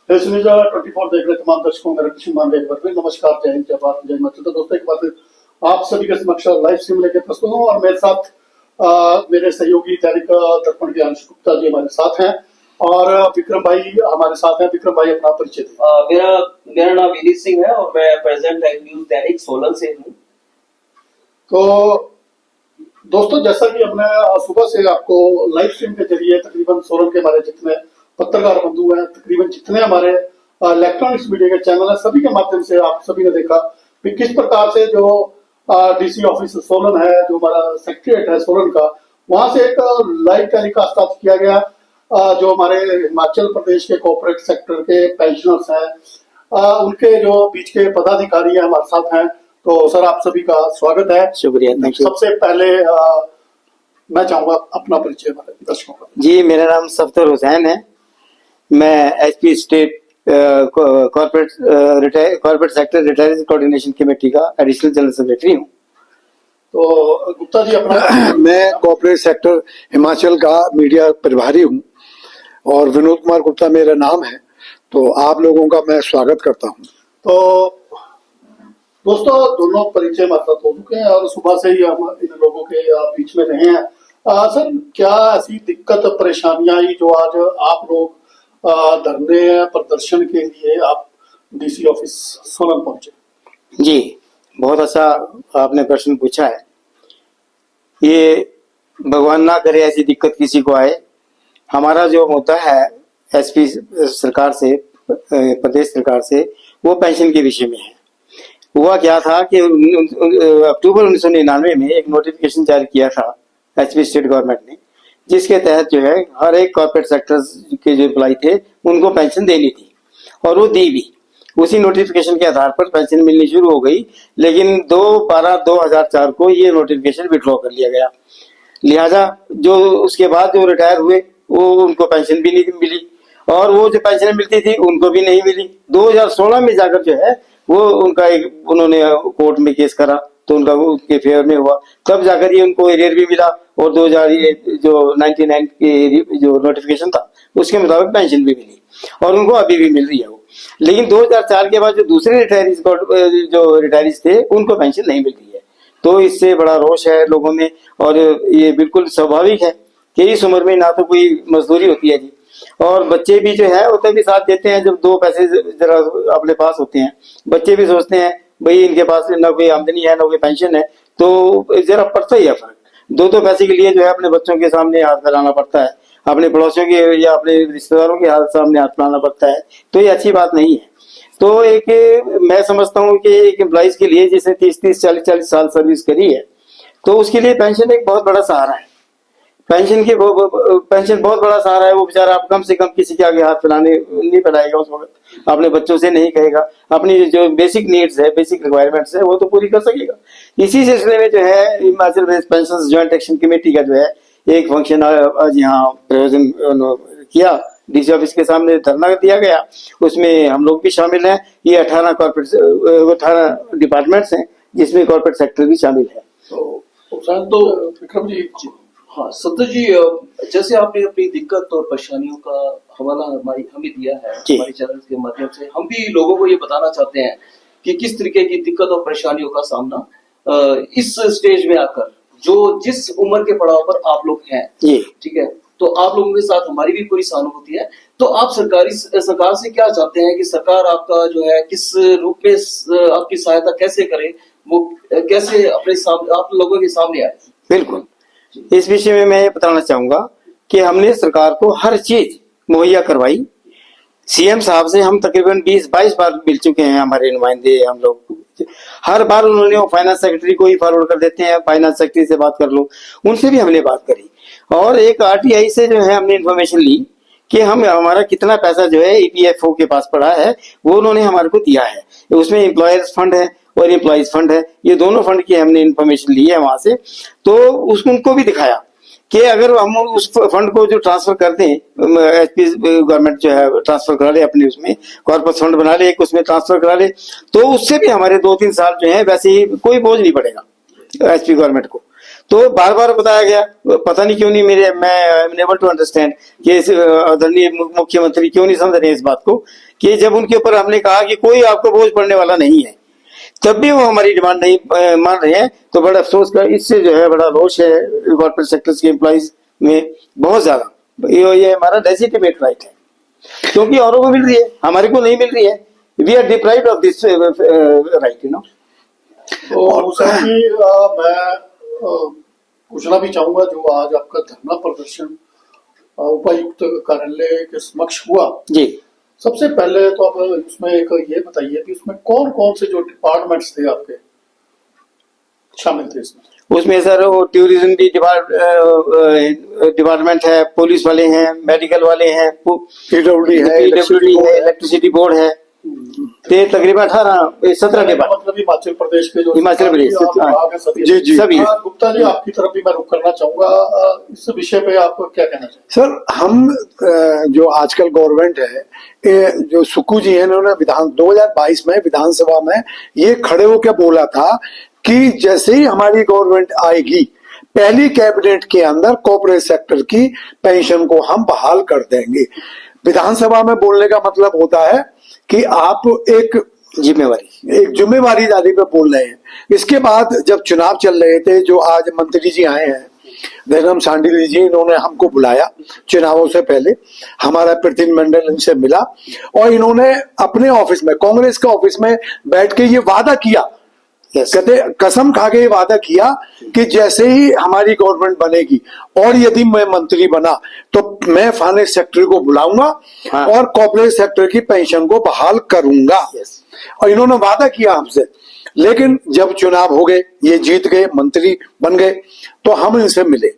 24 देख रहे तमाम दर्शकों मेरा कृष्ण मानदेय एक बार फिर नमस्कार, जय हिंद, जय भारत, जय माता। तो दोस्तों एक बार फिर आप सभी के समक्ष लाइव स्ट्रीम लेके प्रस्तुत हूँ और मेरे साथ मेरे सहयोगी दैनिक दर्पण के अंश गुप्ता जी हमारे साथ हैं और विक्रम भाई हमारे साथ हैं। विक्रम भाई अपना परिचय दें। मेरा नाम विनीत सिंह है और मैं प्रेजेंट न्यूज दैनिक सोलन से हूँ। तो दोस्तों जैसा कि हमने सुबह से आपको लाइव स्ट्रीम के जरिए तकरीबन सोलन के हमारे जितने पत्रकार बंधु हैं, तकरीबन जितने हमारे इलेक्ट्रॉनिक्स मीडिया के चैनल है, सभी के माध्यम से आप सभी ने देखा कि किस प्रकार से जो डीसी ऑफिस सोलन है, जो हमारा सेक्रेटरीट है सोलन का, वहां से एक लाइव टेलीकास्ट आज किया गया। जो हमारे हिमाचल प्रदेश के कॉर्पोरेट सेक्टर के पेंशनर्स हैं, उनके जो बीच के पदाधिकारी हैं हमारे साथ हैं। तो सर आप सभी का स्वागत है। शुक्रिया, थैंक यू। सबसे पहले मैं चाहूंगा अपना परिचय हमारे दर्शकों का। जी, मेरा नाम सफदर हुसैन है। मैं HP state corporate sector retired coordination committee का एडिशनल जनरल सेक्रेटरी हूँ। तो गुप्ता जी अपना मैं कॉर्पोरेट सेक्टर हिमाचल का मीडिया प्रभारी हूँ और विनोद कुमार गुप्ता मेरा नाम है। तो आप लोगों का मैं स्वागत करता हूँ। तो दोस्तों दोनों परिचय मतलब हो चुके हैं और सुबह से ही हम इन लोगों के बीच में रहे हैं। सर क्या ऐसी दिक्कत परेशानियां आई जो आज आप लोग धरने प्रदर्शन के लिए आप डीसी ऑफिस सोलन पहुंचे? जी, बहुत अच्छा आपने प्रश्न पूछा है। ये भगवान ना करे ऐसी दिक्कत किसी को आए। हमारा जो मुद्दा है एसपी सरकार से, प्रदेश सरकार से, वो पेंशन के विषय में है। हुआ क्या था कि अक्टूबर 1999 में एक नोटिफिकेशन जारी किया था एचपी स्टेट गवर्नमेंट ने, जिसके तहत जो है हर एक कॉर्पोरेट सेक्टर्स के जो एम्प्लॉय थे उनको पेंशन देनी थी और वो दी भी। उसी नोटिफिकेशन के आधार पर पेंशन मिलनी शुरू हो गई, लेकिन 2/12/2004 को ये नोटिफिकेशन विड्रॉ कर लिया गया। लिहाजा जो उसके बाद जो रिटायर हुए वो उनको पेंशन भी नहीं मिली और वो जो पेंशन मिलती थी उनको भी नहीं मिली। 2016 में जाकर जो है वो उनका एक उन्होंने कोर्ट में केस करा तो उनका उनके फेवर में हुआ, तब जाकर ये उनको एरियर भी मिला और 2099 के जो नोटिफिकेशन था उसके मुताबिक पेंशन भी मिली और उनको अभी भी मिल रही है वो। लेकिन 2004 के बाद जो दूसरे रिटायरीज थे उनको पेंशन नहीं मिल रही है। तो इससे बड़ा रोष है लोगों में और ये बिल्कुल स्वाभाविक है कि इस उम्र में ना तो कोई मजदूरी होती है जी, और बच्चे भी जो है उतने भी साथ देते हैं। जब दो पैसे जरा अपने पास होते हैं, बच्चे भी सोचते हैं भाई इनके पास ना कोई आमदनी है ना कोई पेंशन है, तो जरा पड़ता ही है फर्क। दो पैसे के लिए जो है अपने बच्चों के सामने हाथ फैलाना पड़ता है, अपने पड़ोसियों के या अपने रिश्तेदारों के हाथ सामने हाथ फैलाना पड़ता है, तो ये अच्छी बात नहीं है। तो एक मैं समझता हूँ कि एक एम्प्लॉइज के लिए जिसने 30 40 साल सर्विस करी है तो उसके लिए पेंशन एक बहुत बड़ा सहारा है। पेंशन बहुत बड़ा सहारा है। वो बेचारा आप कम से कम किसी के आगे हाथ फैलाने नहीं फैलाएगा उस वक्त, अपने बच्चों से नहीं कहेगा, अपनी जो बेसिक नीड्स है, बेसिक रिक्वायरमेंट्स है वो तो पूरी कर सकेगा। इसी सिलसिले में जो है Himachal Pradesh pension joint action committee का जो है एक फंक्शन आज यहाँ प्रयोजन किया, डीसी ऑफिस के सामने धरना दिया गया। उसमें हम लोग भी शामिल हैं। ये 18 डिपार्टमेंट्स हैं जिसमें कॉर्पोरेट सेक्टर भी शामिल है। तो विक्रम जी, हाँ सफदर जी, जैसे आपने अपनी दिक्कत और परेशानियों का हवाला हमें दिया है हमारे चैनल के माध्यम से, हम भी लोगों को ये बताना चाहते हैं कि किस तरीके की दिक्कत और परेशानियों का सामना इस स्टेज में आकर जो जिस उम्र के पड़ाव पर आप लोग हैं, ठीक है, तो आप लोगों के साथ हमारी भी पूरी सहानुभूति है। तो आप सरकार से क्या चाहते हैं कि सरकार आपका जो है किस रूप में आपकी सहायता कैसे करे, वो कैसे अपने आप लोगों के सामने आए? बिल्कुल, इस विषय में मैं ये बताना चाहूंगा कि हमने सरकार को हर चीज मुहैया करवाई। सीएम साहब से हम तकरीबन 20-22 बार मिल चुके हैं, हमारे नुमाइंदे हम लोग। हर बार उन्होंने वो फाइनेंस सेक्रेटरी को ही फॉरवर्ड कर देते हैं, फाइनेंस सेक्रेटरी से बात कर लो, उनसे भी हमने बात करी और एक आरटीआई से जो है हमने इन्फॉर्मेशन ली कि हमारा कितना पैसा जो है ईपीएफओ के पास पड़ा है, वो उन्होंने हमारे को दिया है। उसमें एम्प्लॉयर्स फंड है और एम्प्लॉइज फंड है, ये दोनों फंड की हमने इन्फॉर्मेशन ली है वहां से। तो उनको भी दिखाया कि अगर हम उस फंड को जो ट्रांसफर कर दें, एचपी गवर्नमेंट जो है ट्रांसफर करा ले अपने उसमें कॉर्पस फंड बना ले, एक उसमें ट्रांसफर करा ले, तो उससे भी हमारे 2-3 साल जो है वैसे ही कोई बोझ नहीं पड़ेगा एचपी गवर्नमेंट को। तो बार बार बताया गया, पता नहीं क्यों नहीं मेरे, मैं अनेबल टू अंडरस्टैंड कि आदरणीय मुख्यमंत्री क्यों नहीं समझ रहे इस बात को, कि जब उनके ऊपर हमने कहा कि कोई आपको बोझ पड़ने वाला नहीं है, तब भी वो हमारी डिमांड नहीं मान रहे हैं। तो बड़ा अफसोस का, इससे जो है बड़ा रोष है कॉर्पोरेट सेक्टर्स के एम्प्लॉइज में बहुत ज्यादा। ये हमारा लेजिटिमेट राइट है, क्योंकि औरों को मिल रही है, हमारे को नहीं मिल रही है। We are deprived of this right, you know. तो हुसैन जी, मैं पूछना भी चाहूंगा, जो आज आपका धरना प्रदर्शन उपायुक्त कार्यालय के समक्ष हुआ जी, सबसे पहले तो आप उसमें एक ये बताइए कि उसमें कौन कौन से जो डिपार्टमेंट्स थे आपके शामिल थे इसमें? उसमें सर वो टूरिज्म भी डिपार्टमेंट है, पुलिस वाले हैं, मेडिकल वाले हैं, PWD है, इलेक्ट्रिसिटी बोर्ड है। ते तकरीबन 17 डिपार्टमेंट, मतलब हिमाचल प्रदेश के जो हिमाचल प्रदेश जी जी सभी। गुप्ता जी, आपकी तरफ भी मैं रुख करना चाहूंगा, इस विषय पे आप क्या कहना चाहेंगे? सर, हम जो आजकल गवर्नमेंट है, जो सुक्कू जी हैं, इन्होंने 2022 में विधानसभा में ये खड़े होकर बोला था कि जैसे ही हमारी गवर्नमेंट आएगी, पहली कैबिनेट के अंदर कॉर्पोरेट सेक्टर की पेंशन को हम बहाल कर देंगे। विधानसभा में बोलने का मतलब होता है कि आप एक जिम्मेवारी दारी पे बोल रहे हैं। इसके बाद जब चुनाव चल रहे थे, जो आज मंत्री जी आए हैं, धर्म सांडिल जी, इन्होंने हमको बुलाया चुनावों से पहले, हमारा प्रतिनिधिमंडल इनसे मिला और इन्होंने अपने ऑफिस में, कांग्रेस के ऑफिस में बैठ के ये वादा किया, कहते कसम खा के ये वादा किया कि जैसे ही हमारी गवर्नमेंट बनेगी और यदि मैं मंत्री बना तो मैं फाइनेंस सेक्टर को बुलाऊंगा और कॉर्पोरेट सेक्टर की पेंशन को बहाल करूंगा। और इन्होंने वादा किया हमसे। लेकिन जब चुनाव हो गए, ये जीत गए, मंत्री बन गए, तो हम इनसे मिले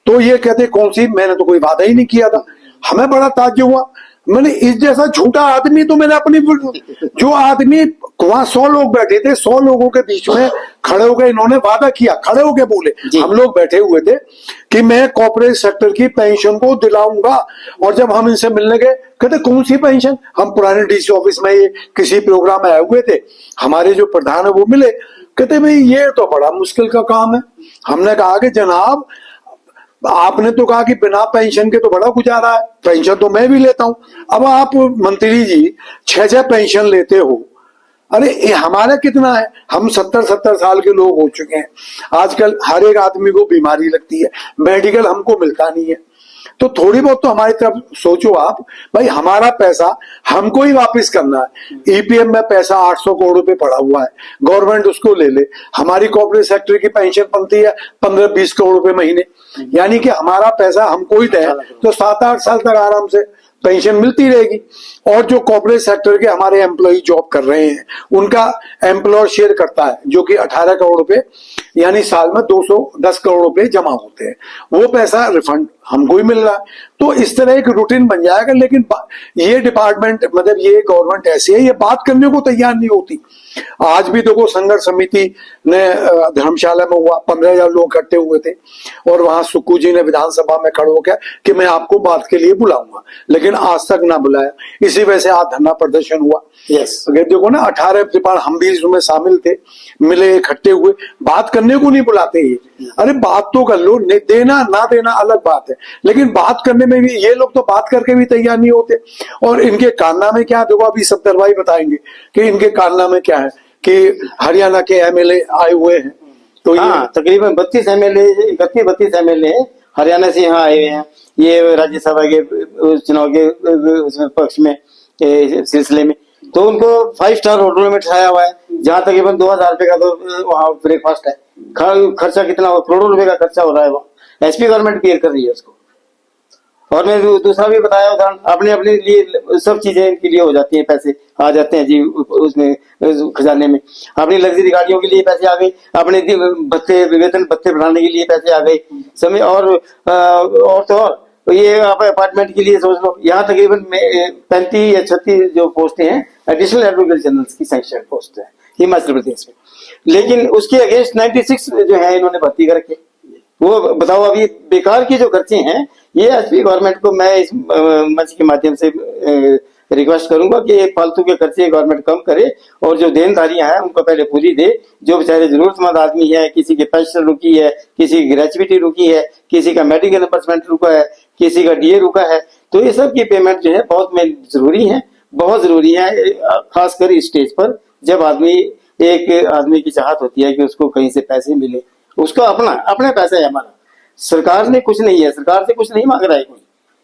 तो ये कहते कौन सी, मैंने तो कोई वादा ही नहीं किया था। हमें बड़ा ताज्जुब हुआ, मैंने इस जैसा झूठा आदमी तो मैंने अपनी, जो आदमी वहां 100 लोग बैठे थे, 100 लोगों के बीच में खड़े हो गए, इन्होंने वादा किया, खड़े होके बोले, हम लोग बैठे हुए थे कि मैं कॉर्पोरेट सेक्टर की पेंशन को दिलाऊंगा। और जब हम इनसे मिलने गए, कहते कौन सी पेंशन? हम पुराने डीसी ऑफिस में ये किसी प्रोग्राम में आए हुए थे, हमारे जो प्रधान है वो मिले, कहते भाई ये तो बड़ा मुश्किल का काम है। हमने कहा कि जनाब, आपने तो कहा कि बिना पेंशन के तो बड़ा गुजारा है, पेंशन तो मैं भी लेता हूं। अब आप मंत्री जी 6 पेंशन लेते हो, अरे ये हमारा कितना है? हम 70 साल के लोग हो चुके हैं। आजकल हर एक आदमी को बीमारी लगती है, मेडिकल हमको मिलता नहीं है। तो थोड़ी बहुत तो हमारी तरफ सोचो आप, भाई हमारा पैसा हमको ही वापस करना है। ईपीएफ में पैसा 800 करोड़ रुपए पड़ा हुआ है, गवर्नमेंट उसको ले ले। हमारी कॉर्पोरेट सेक्टर की पेंशन बनती है 15-20 करोड़ रुपए महीने, यानी कि हमारा पैसा हमको ही दे तो 7-8 साल तक आराम से पेंशन मिलती रहेगी। और जो कॉर्पोरेट सेक्टर के हमारे एम्प्लॉय जॉब कर रहे हैं, उनका एम्प्लॉयर शेयर करता है, जो कि 18 करोड़ रुपए, यानी साल में 210 करोड़ रुपए जमा होते हैं। वो पैसा रिफंड हमको ही मिल रहा है। तो इस तरह एक रूटीन बन जाएगा। लेकिन ये डिपार्टमेंट, मतलब ये गवर्नमेंट ऐसी है, ये बात करने को तैयार नहीं होती। आज भी देखो, संघर्ष समिति ने धर्मशाला में हुआ, 15,000 लोग इकट्ठे हुए थे और वहां सुक्कू जी ने विधानसभा में खड़े होकर कि मैं आपको बात के लिए बुलाऊंगा, लेकिन आज तक ना बुलाया। इसी वजह से आज धरना प्रदर्शन हुआ। अगर देखो ना, 18 डिपार्टमेंट, हम भी इसमें शामिल थे, मिले, इकट्ठे हुए, बात करने को नहीं बुलाते ये। अरे बात तो कर लो, देना ना देना अलग बात है, लेकिन बात करने में भी ये लोग तो बात करके भी तैयार नहीं होते। और इनके कारनामे क्या, देखो अभी सफदर भाई बताएंगे कि इनके कारनामे क्या है, कि हरियाणा के एमएलए आए हुए हैं। तो हाँ, तकरीबन 32 एमएलए, 31-32 एमएलए हरियाणा से यहाँ आए हुए हैं। ये राज्यसभा के चुनाव के उसमें पक्ष में सिलसिले में, तो उनको 5 स्टार होटलों में ठहराया हुआ है, जहाँ तकरीबन 2,000 रुपए का तो वहाँ ब्रेकफास्ट है। खर्चा कितना हो, करोड़ों रुपए का खर्चा हो रहा है। वो एसपी गवर्नमेंट पेयर कर रही है उसको। और मैं दूसरा भी बताया उदाहरण, अपने लिए सब चीजें इनके लिए हो जाती हैं, पैसे आ जाते हैं जी उसमें खजाने में। अपनी लग्जरी गाड़ियों के लिए पैसे आ गए, अपने भत्ते, वेतन भत्ते बढ़ाने के लिए पैसे आ गए समय। और तो और ये आप अपार्टमेंट के लिए सोच लो, यहाँ तकरीबन 35 या 36 जो पोस्टें हैं एडिशनल एडवोकेट जनरल की सैंक्शन पोस्ट है हिमाचल प्रदेश में। लेकिन उसके अगेंस्ट 96 जो है इन्होंने भर्ती कर रखे। वो बताओ, अभी बेकार के जो खर्चे हैं, ये एसपी गवर्नमेंट को मैं इस मंच के माध्यम से रिक्वेस्ट करूंगा कि ये फालतू के खर्चे गवर्नमेंट कम करे और जो देनदारियां हैं उनको पहले पूरी दे। जो बेचारे जरूरतमंद आदमी है, किसी की पेंशन रुकी है, किसी की ग्रेचुइटी रुकी है, किसी का मेडिकल रिम्बर्समेंट रुका है, किसी का डीए रुका है, तो ये सब की पेमेंट जो है बहुत में जरूरी है, बहुत जरूरी है। खासकर इस स्टेज पर जब एक आदमी की चाहत होती है कि उसको कहीं से पैसे मिले, उसका अपना पैसा है हमारा, सरकार ने कुछ नहीं है, सरकार से कुछ नहीं मांग रहा है कोई,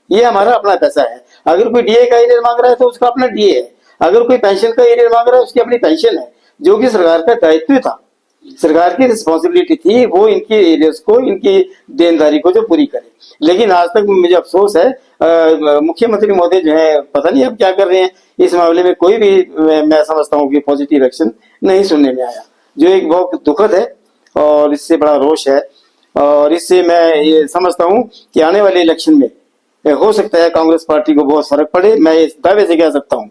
ये हमारा अपना पैसा है। अगर कोई डीए का एरियर मांग रहा है तो उसका अपना डीए है, अगर कोई पेंशन का एरियर मांग रहा है उसकी अपनी पेंशन है, जो कि सरकार का दायित्व था, सरकार की रिस्पॉन्सिबिलिटी थी वो इनके एरियर्स को, इनकी देनदारी को जो पूरी करे। लेकिन आज तक मुझे अफसोस है मुख्यमंत्री महोदय जो है पता नहीं अब क्या कर रहे हैं इस मामले में, कोई भी मैं समझता हूँ कि पॉजिटिव एक्शन नहीं सुनने में आया, जो एक बहुत दुखद है और इससे बड़ा रोष है। और इससे मैं ये समझता हूँ कि आने वाले इलेक्शन में हो सकता है कांग्रेस पार्टी को बहुत फर्क पड़े, मैं इस दावे से कह सकता हूँ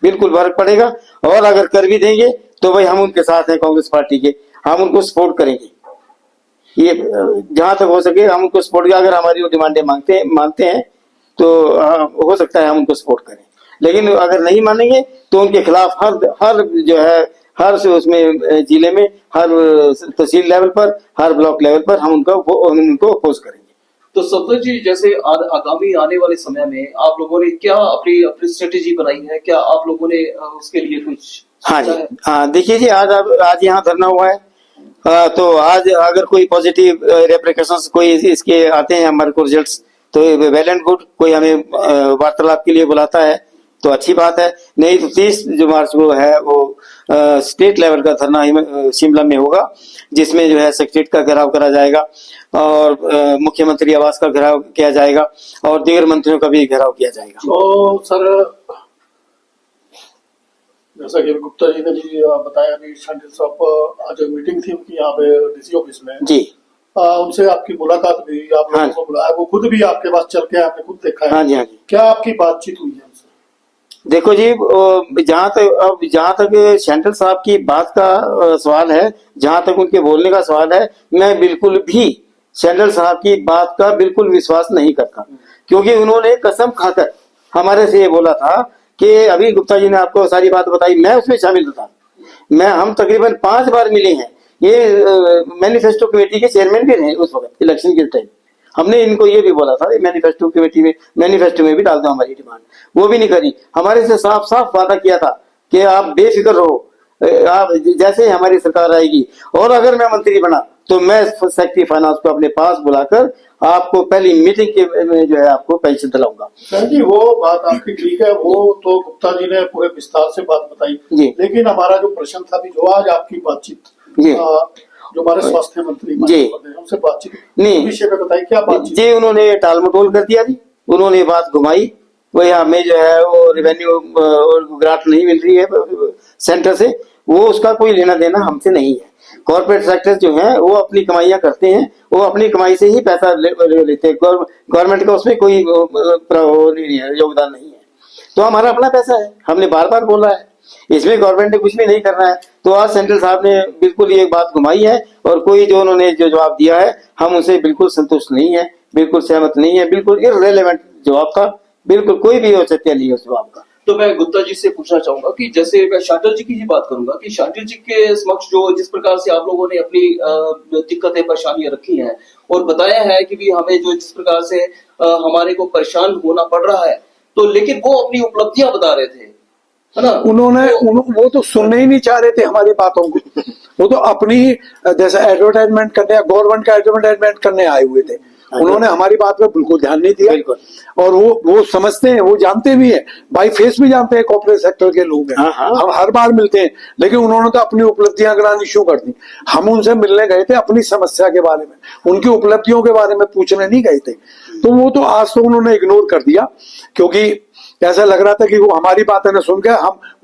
बिल्कुल फर्क पड़ेगा। और अगर कर भी देंगे तो भाई हम उनके साथ हैं, कांग्रेस पार्टी के, हम उनको सपोर्ट करेंगे, ये जहां तक हो सके हम उनको सपोर्ट, अगर हमारी वो डिमांडें मानते हैं तो हो सकता है हम उनको सपोर्ट करें। लेकिन अगर नहीं मानेंगे तो उनके खिलाफ हर जो है हर उसमें जिले में, हर तहसील लेवल पर, हर ब्लॉक लेवल पर हम उनको अपोज करेंगे। तो सफदर जी, जैसे आगामी आने वाले समय में आप लोगों ने क्या अपनी स्ट्रेटेजी बनाई है, क्या आप लोगों ने उसके लिए कुछ? हाँ जी, हाँ देखिए जी, आज यहाँ धरना हुआ है, तो आज अगर कोई पॉजिटिव रेप्रिकॉशंस कोई इसके आते हैं हमारे को रिजल्ट्स, तो वेल एंड गुड। कोई हमें वार्तालाप के लिए बुलाता है तो अच्छी बात है, नहीं तो 30 जो मार्च को है वो स्टेट लेवल का धरना शिमला में होगा, जिसमें जो है सेक्रेटरीट का घेराव करा जाएगा और मुख्यमंत्री आवास का घेराव किया जाएगा और दीगर मंत्रियों का भी घेराव किया जाएगा। तो सर, जैसा कि गुप्ता जी ने भी बताया कि शांडिल साहब आज मीटिंग थी उनकी यहाँ पे डीसी ऑफिस में जी, उनसे आपकी मुलाकात हुई, आप लोगों को बुलाया, वो खुद भी आपके पास चल के आपने खुद देखा है? हाँ जी, हाँ जी। क्या आपकी बातचीत हुई है उनसे? देखो जी, जहां तक सेंट्रल साहब की बात का सवाल है, जहां तक उनके बोलने का सवाल है, मैं बिल्कुल भी सेंट्रल साहब की बात का बिल्कुल विश्वास नहीं करता, क्योंकि उन्होंने कसम खाकर हमारे से ये बोला था कि अभी गुप्ता जी ने आपको सारी बात बताई, मैं उसमें शामिल था, हम तकरीबन 5 बार मिले हैं, ये मैनिफेस्टो कमेटी के चेयरमैन भी रहे उस वक्त इलेक्शन के टाइम। हमने इनको ये भी बोला था मैनिफेस्टो कमेटी में, मैनिफेस्टो में भी डाल दो हमारी डिमांड, वो भी नहीं करी। हमारे से साफ साफ वादा किया था कि आप बेफिक्र रहो, आप जैसे ही हमारी सरकार आएगी और अगर मैं मंत्री बना तो मैं सेक्रेटरी फाइनेंस को अपने पास बुलाकर आपको पहली मीटिंग के में जो है आपको पेंशन दिलाऊंगा। सर जी, वो बात आपकी ठीक है, वो तो गुप्ता जी ने पूरे विस्तार से बात बताई, लेकिन हमारा जो प्रश्न था जो आज आपकी बातचीत जो हमारे स्वास्थ्य मंत्री हमसे बातचीत नहीं विषय पे बताई, क्या बातचीत जी? उन्होंने टाल मटोल कर दिया जी, उन्होंने बात घुमाई, वही हमें जो है वो रेवेन्यू ग्रांट नहीं मिल रही है सेंटर से, वो उसका कोई लेना देना हमसे नहीं है। कॉर्पोरेट सेक्टर जो है वो अपनी कमाइयां करते हैं, वो अपनी कमाई से ही पैसा लेते हैं, गवर्नमेंट का उसमें कोई योगदान नहीं है, तो हमारा अपना पैसा है, हमने बार बार बोला है, इसमें गवर्नमेंट ने कुछ भी नहीं करना है। तो आज सेंट्रल साहब ने बिल्कुल ये बात घुमाई है और कोई जो उन्होंने जो जवाब दिया है हम उनसे बिल्कुल संतुष्ट नहीं है, बिल्कुल सहमत नहीं है, बिल्कुल इररिलेवेंट जवाब था, बिल्कुल कोई भी औचित्य नहीं है उस जवाब का। तो मैं गुप्ता जी से पूछना चाहूंगा कि जैसे मैं शांडिल जी की ही बात करूंगा कि शांडिल जी के समक्ष जो जिस प्रकार से आप लोगों ने अपनी दिक्कतें परेशानियां रखी हैं और बताया है कि भी हमें जो जिस प्रकार से हमारे को परेशान होना पड़ रहा है, तो लेकिन वो अपनी उपलब्धियां बता रहे थे, है ना? वो तो सुनने ही नहीं चाह रहे थे हमारी बातों को, वो तो अपनी जैसे एडवर्टाइजमेंट करने, गवर्नमेंट का एडवर्टाइजमेंट करने आए हुए थे, उन्होंने हमारी बात पे बिल्कुल ध्यान नहीं दिया। और वो समझते हैं, वो जानते भी हैं, बाई फेस भी जानते हैं कॉर्पोरेट सेक्टर के लोग हैं, हम हर बार मिलते हैं, लेकिन उन्होंने तो अपनी उपलब्धियां गिनानी शुरू कर दी। हम उनसे मिलने गए थे अपनी समस्या के बारे में, उनकी उपलब्धियों के बारे में पूछने नहीं गए थे, तो वो तो आज तो उन्होंने इग्नोर कर दिया, क्योंकि ऐसा लग रहा था कि वो हमारी बातें न सुनकर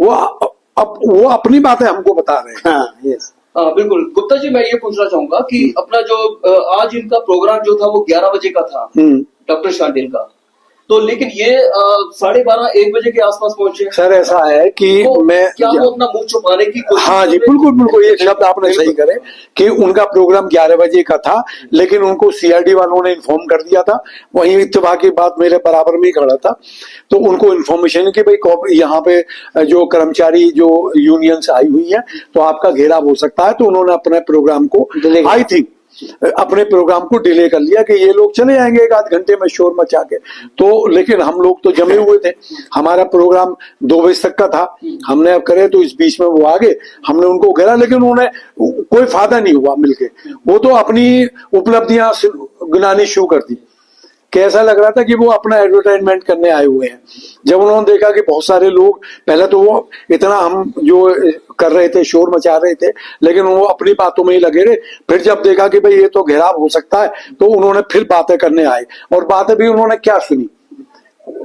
वो अपनी बातें हमको बता रहे हैं। बिल्कुल। गुप्ता जी, मैं ये पूछना चाहूंगा कि अपना जो आज इनका प्रोग्राम जो था वो 11 बजे का था डॉक्टर शांडिल का, तो लेकिन ये 12:30-1 बजे के आसपास पहुंचे। सर ऐसा है कि तो मैं क्या वो अपना मुंह छुपाने की कोशिश हाँ जी, कर रहे थे? बिल्कुल बिल्कुल, ये शब्द आपने सही करे कि उनका प्रोग्राम 11 बजे का था, लेकिन उनको सीआईडी वालों ने इन्फॉर्म कर दिया था। वहीं इत्तेफाक की बात मेरे बराबर में ही खड़ा था, तो उनको इन्फॉर्मेशन कि भाई यहाँ पे जो कर्मचारी जो यूनियन से आई हुई है तो आपका घेराव हो सकता है, तो उन्होंने अपने प्रोग्राम को आई थिंक अपने प्रोग्राम को डिले कर लिया कि ये लोग चले जाएंगे 1 आध घंटे में शोर मचा के। तो लेकिन हम लोग तो जमे हुए थे, हमारा प्रोग्राम 2 बजे तक का था, हमने अब करे तो इस बीच में वो आ गए, हमने उनको घेरा, लेकिन उन्होंने कोई फायदा नहीं हुआ मिलके। वो तो अपनी उपलब्धियां गिनानी शुरू कर दी। कैसा लग रहा था कि वो अपना एडवर्टाइजमेंट करने आए हुए हैं। जब उन्होंने देखा कि बहुत सारे लोग, पहले तो वो इतना हम जो कर रहे थे, शोर मचा रहे थे, लेकिन वो अपनी बातों में ही लगे रहे। फिर जब देखा कि भाई ये तो घेराव हो सकता है, तो उन्होंने फिर बातें करने आए, और बातें भी उन्होंने क्या सुनी,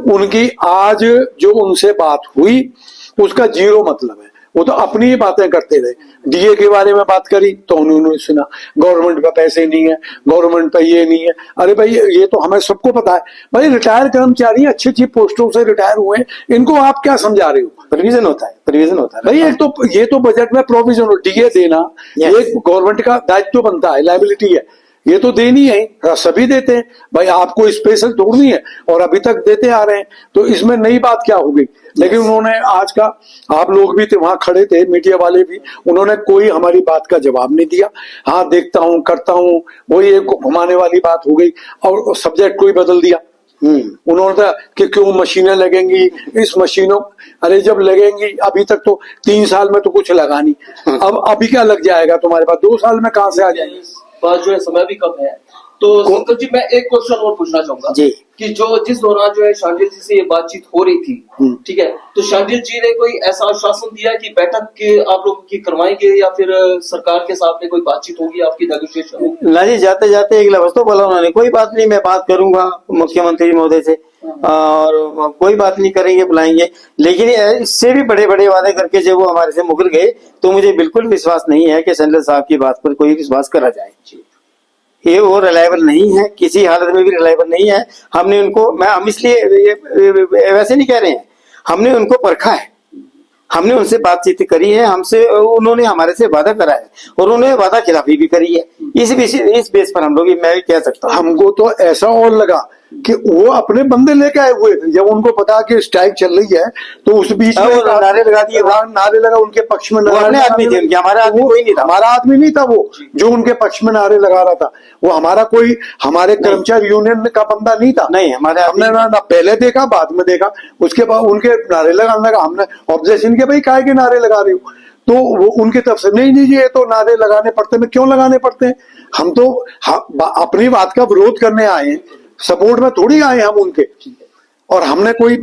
उनकी आज जो उनसे बात हुई उसका जीरो मतलब है। वो तो अपनी ही बातें करते रहे। डीए के बारे में बात करी तो उन्होंने सुना गवर्नमेंट पे पैसे नहीं है, गवर्नमेंट पे ये नहीं है। अरे भाई ये तो हमें सबको पता है, भाई रिटायर कर्मचारी अच्छी अच्छी पोस्टों से रिटायर हुए हैं, इनको आप क्या समझा रहे हो? प्रोविजन होता है, प्रोविजन होता है भाई एक तो ये तो बजट में प्रोविजन हो, डीए देना Yes. ये गवर्नमेंट का दायित्व बनता है, लायबिलिटी है, ये तो देनी है, सभी देते हैं भाई, आपको स्पेशल तोड़नी है और अभी तक देते आ रहे हैं, तो इसमें नई बात क्या हो गई? लेकिन उन्होंने आज का, आप लोग भी थे वहां खड़े थे, मीडिया वाले भी, उन्होंने कोई हमारी बात का जवाब नहीं दिया। हाँ देखता हूँ करता हूँ, वही एक घुमाने वाली बात हो गई और सब्जेक्ट को ही बदल दिया। उन्होंने कहा कि क्यों मशीनें लगेंगी, इस मशीनों, अरे जब लगेंगी, अभी तक तो 3 साल में तो कुछ लगा नहीं, अब अभी क्या लग जाएगा तुम्हारे पास, 2 साल में कहाँ से आ जाएंगे? बात जो है समय भी कम है। तो संकट जी, मैं एक क्वेश्चन और पूछना चाहूंगा जी, कि जिस दौरान जो है शांडिल जी से ये बातचीत हो रही थी, ठीक है, तो शांडिल जी ने कोई ऐसा आश्वासन दिया कि बैठक के आप लोगों की करवाएंगे या फिर सरकार के साथ में कोई बातचीत होगी, आपकी नेगोशिएशन होगी? ना जी, जाते जाते एक लफ्ज तो बोला उन्होंने, कोई बात नहीं, मैं बात करूंगा मुख्यमंत्री महोदय से, और कोई बात नहीं, करेंगे, बुलाएंगे। लेकिन इससे भी बड़े बड़े वादे करके जब वो हमारे से मुकर गए, तो मुझे बिल्कुल विश्वास नहीं है कि शांडिल साहब की बात पर कोई विश्वास करा जाए। ये वो रिलायबल नहीं है, किसी हालत में भी रिलायबल नहीं है। हमने उनको, हम इसलिए वैसे नहीं कह रहे हैं, हमने उनको परखा है, हमने उनसे बातचीत करी है, हमसे उन्होंने हमारे से वादा करा है और उन्होंने वादा खिलाफी भी करी है। इस बेस पर हम लोग, मैं भी कह सकता हूँ, हमको तो ऐसा और लगा कि वो अपने बंदे लेके आए हुए थे। जब उनको पता कि स्ट्राइक चल रही है तो उस बीच में नारे लगा दिए, नारे लगा उनके पक्ष में। अपने आदमी थे उनके, हमारा आदमी कोई नहीं था, हमारा आदमी नहीं था वो जो उनके पक्ष में नारे लगा रहा था। वो हमारा कोई, हमारे कर्मचारी यूनियन का बंदा नहीं था। नहीं, हमारे हमने ना पहले देखा, बाद में देखा, उसके बाद उनके नारे लगाने लगा। हमने ऑब्जेक्शन किया, भाई काहे के नारे लगा रहे हो? तो वो उनकी तरफ से नहीं जी, ये तो नारे लगाने पड़ते हैं। क्यों लगाने पड़ते हैं? हम तो अपनी बात का विरोध करने आए हैं, सपोर्ट में थोड़ी आए हम उनके। और हमने कोई,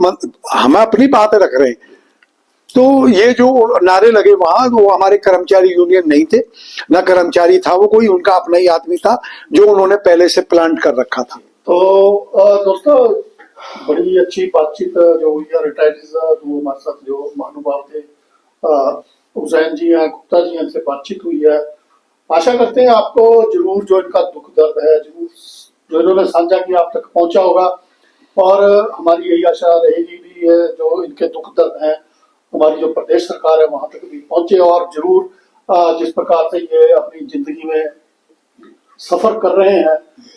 हम अपनी बात रख रहे हैं। तो ये जो नारे लगे वहां, वो हमारे कर्मचारी यूनियन नहीं थे, ना कर्मचारी था वो कोई, उनका अपना ही आदमी था जो उन्होंने पहले से प्लान कर रखा था। तो दोस्तों, बड़ी अच्छी बातचीत जो हुई है, रिटायर्डीज जो हमारे साथ जो महानुभाव थे, हुसैन जी हैं, गुप्ता जी हैं, इनसे बातचीत हुई है। आशा करते हैं आपको जरूर जो इनका दुख दर्द है, जरूर जो इन्होंने साझा किया आप तक पहुंचा होगा। और हमारी यही आशा रहेगी भी है, जो इनके दुख दर्द है हमारी जो प्रदेश सरकार है वहां तक भी पहुंचे, और जरूर जिस प्रकार से ये अपनी जिंदगी में सफर कर रहे हैं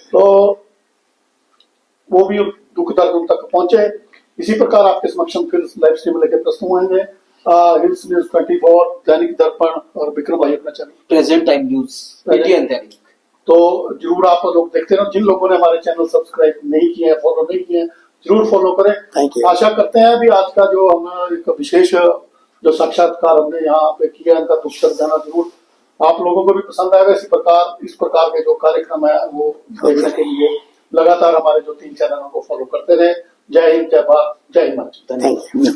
तो वो भी दुख दर्द उन तक पहुंचे। इसी प्रकार आपके समक्ष फिर लाइव स्ट्रीम लेकर प्रस्तुत होंगे। हिल्स न्यूज 24, दैनिक दर्पण और विक्रम भाई अपना channel present time news, PTN दैनिक। तो जरूर आप लोग देखते रहो। जिन लोगों ने हमारे चैनल सब्सक्राइब नहीं किए हैं, फॉलो नहीं किए हैं, जरूर फॉलो करें। Thank you. आशा करते हैं भी आज का जो हम एक विशेष जो साक्षात्कार हमने यहाँ पे किया, इनका दुख दर्द जाना जरूर आप लोगों को भी पसंद आएगा। इस प्रकार के जो कार्यक्रम है वो देखने के लिए लगातार हमारे जो 3 चैनलों को फॉलो करते रहे। जय हिंद, जय भारत, जय हिमाचल। Thank you.